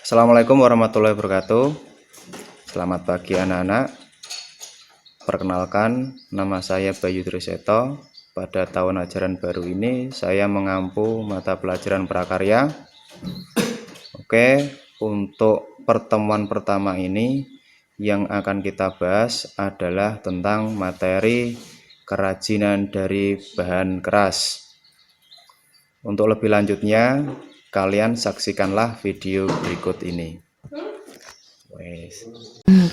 Assalamualaikum warahmatullahi wabarakatuh. Selamat pagi anak-anak. Perkenalkan, nama saya Bayu Triseto. Pada tahun ajaran baru ini saya mengampu mata pelajaran prakarya. Oke, untuk pertemuan pertama ini yang akan kita bahas adalah tentang materi kerajinan dari bahan keras. Untuk lebih lanjutnya, kalian saksikanlah video berikut ini.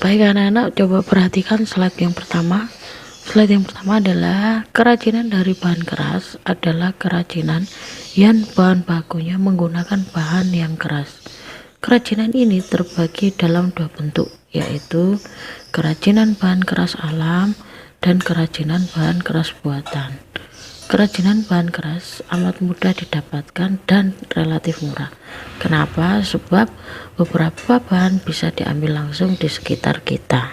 Baik anak-anak, coba perhatikan slide yang pertama. Slide yang pertama adalah kerajinan dari bahan keras adalah kerajinan yang bahan bakunya menggunakan bahan yang keras. Kerajinan ini terbagi dalam dua bentuk, yaitu kerajinan bahan keras alam dan kerajinan bahan keras buatan. Kerajinan bahan keras amat mudah didapatkan dan relatif murah. Kenapa? Sebab beberapa bahan bisa diambil langsung di sekitar kita.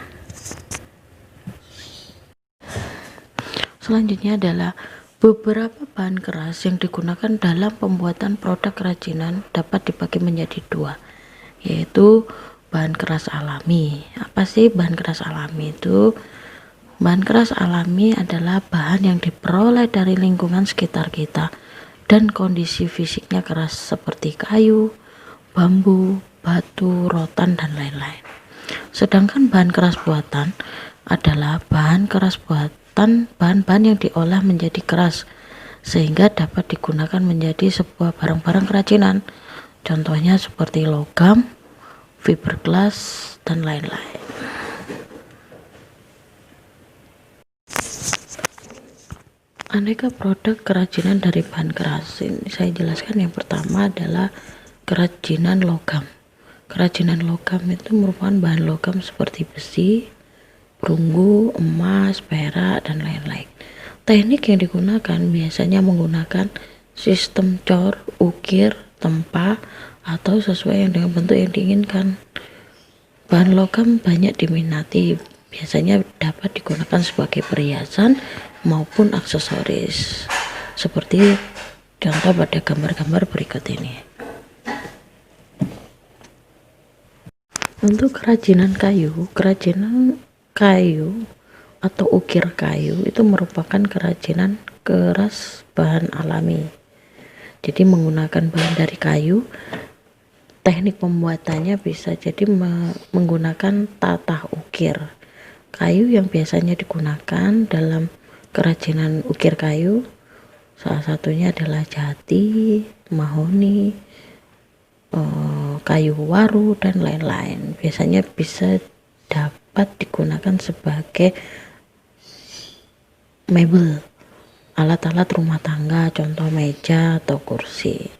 Selanjutnya adalah beberapa bahan keras yang digunakan dalam pembuatan produk kerajinan dapat dibagi menjadi dua, yaitu bahan keras alami. Apa sih bahan keras alami itu? Bahan keras alami adalah bahan yang diperoleh dari lingkungan sekitar kita dan kondisi fisiknya keras seperti kayu, bambu, batu, rotan, dan lain-lain. Sedangkan bahan keras buatan adalah bahan keras buatan, bahan-bahan yang diolah menjadi keras sehingga dapat digunakan menjadi sebuah barang-barang kerajinan. Contohnya seperti logam, fiberglass, dan lain-lain. Aneka produk kerajinan dari bahan keras. Ini saya jelaskan. Yang pertama adalah kerajinan logam. Kerajinan logam itu merupakan bahan logam seperti besi, perunggu, emas, perak, dan lain-lain. Teknik yang digunakan biasanya menggunakan sistem cor, ukir, tempa, atau sesuai dengan bentuk yang diinginkan. Bahan logam banyak diminati, biasanya dapat digunakan sebagai perhiasan maupun aksesoris, seperti contoh pada gambar-gambar berikut ini. Untuk kerajinan kayu atau ukir kayu itu merupakan kerajinan keras bahan alami. Jadi menggunakan bahan dari kayu. Teknik pembuatannya bisa jadi menggunakan tatah ukir. Kayu yang biasanya digunakan dalam kerajinan ukir kayu salah satunya adalah jati, mahoni, kayu waru, dan lain-lain. Biasanya bisa dapat digunakan sebagai mebel, alat-alat rumah tangga, contoh meja atau kursi.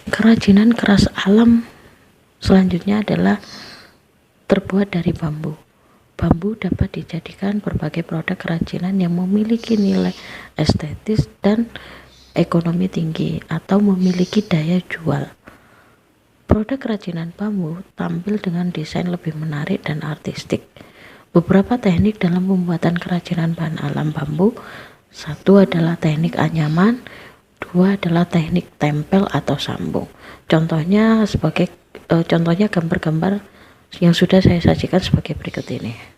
Kerajinan keras alam selanjutnya adalah terbuat dari bambu. Bambu dapat dijadikan berbagai produk kerajinan yang memiliki nilai estetis dan ekonomi tinggi atau memiliki daya jual. Produk kerajinan bambu tampil dengan desain lebih menarik dan artistik. Beberapa teknik dalam pembuatan kerajinan bahan alam bambu. Satu adalah teknik anyaman, dua adalah teknik tempel atau sambung. Contohnya gambar-gambar yang sudah saya sajikan sebagai berikut ini.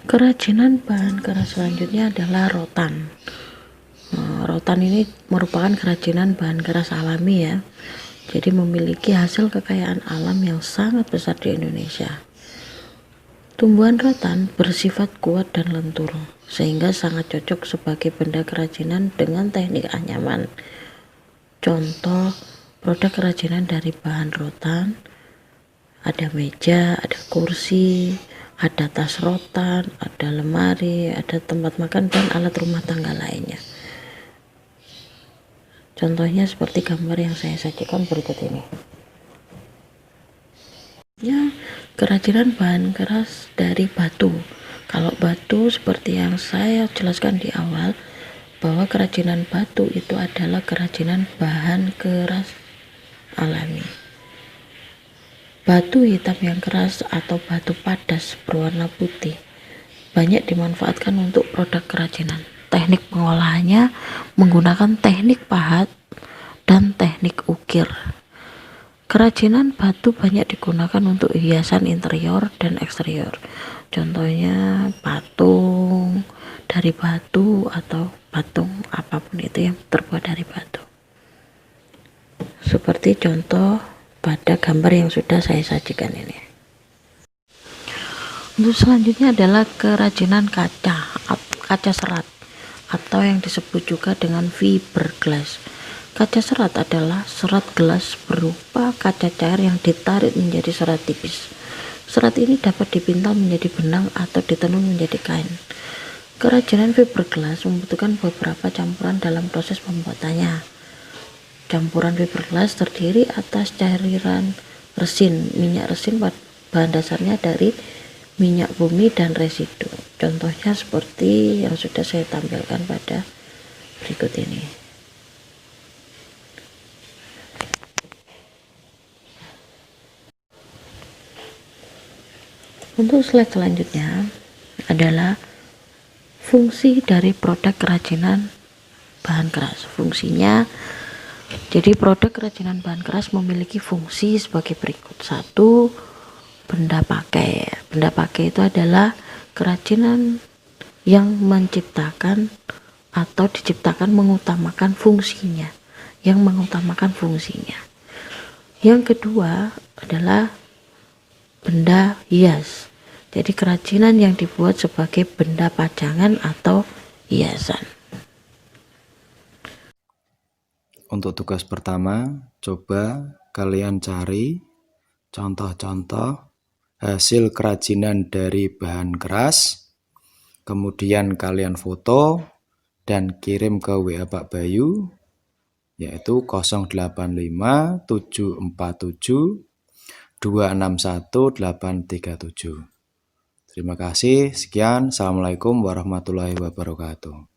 Kerajinan bahan keras selanjutnya adalah rotan. Rotan ini merupakan kerajinan bahan keras alami ya. Jadi memiliki hasil kekayaan alam yang sangat besar di Indonesia. Tumbuhan rotan bersifat kuat dan lentur, sehingga sangat cocok sebagai benda kerajinan dengan teknik anyaman. Contoh produk kerajinan dari bahan rotan, ada meja, ada kursi, ada tas rotan, ada lemari, ada tempat makan, dan alat rumah tangga lainnya. Contohnya seperti gambar yang saya sajikan berikut ini. Ya, kerajinan bahan keras dari batu. Kalau batu seperti yang saya jelaskan di awal, bahwa kerajinan batu itu adalah kerajinan bahan keras alami. Batu hitam yang keras atau batu padas berwarna putih banyak dimanfaatkan untuk produk kerajinan. Teknik pengolahannya menggunakan teknik pahat dan teknik ukir. Kerajinan batu banyak digunakan untuk hiasan interior dan eksterior. Contohnya patung dari batu atau patung apapun itu yang terbuat dari batu. Seperti contoh pada gambar yang sudah saya sajikan ini. Untuk selanjutnya adalah kerajinan kaca serat atau yang disebut juga dengan fiberglass. Kaca serat adalah serat gelas berupa kaca cair yang ditarik menjadi serat tipis. Serat ini dapat dipintal menjadi benang atau ditenun menjadi kain. Kerajinan fiberglass membutuhkan beberapa campuran dalam proses pembuatannya. Campuran fiberglass terdiri atas cairan resin. Minyak resin bahan dasarnya dari minyak bumi dan residu. Contohnya seperti yang sudah saya tampilkan pada berikut ini. Untuk slide selanjutnya adalah fungsi dari produk kerajinan bahan keras. Fungsinya, jadi produk kerajinan bahan keras memiliki fungsi sebagai berikut. 1. Benda pakai. Benda pakai itu adalah kerajinan yang menciptakan atau diciptakan mengutamakan fungsinya, Yang kedua adalah benda hias. Jadi kerajinan yang dibuat sebagai benda pajangan atau hiasan. Untuk tugas pertama, coba kalian cari contoh-contoh hasil kerajinan dari bahan keras, kemudian kalian foto dan kirim ke WA Pak Bayu, yaitu 085 747 261 837. Terima kasih, sekian. Assalamualaikum warahmatullahi wabarakatuh.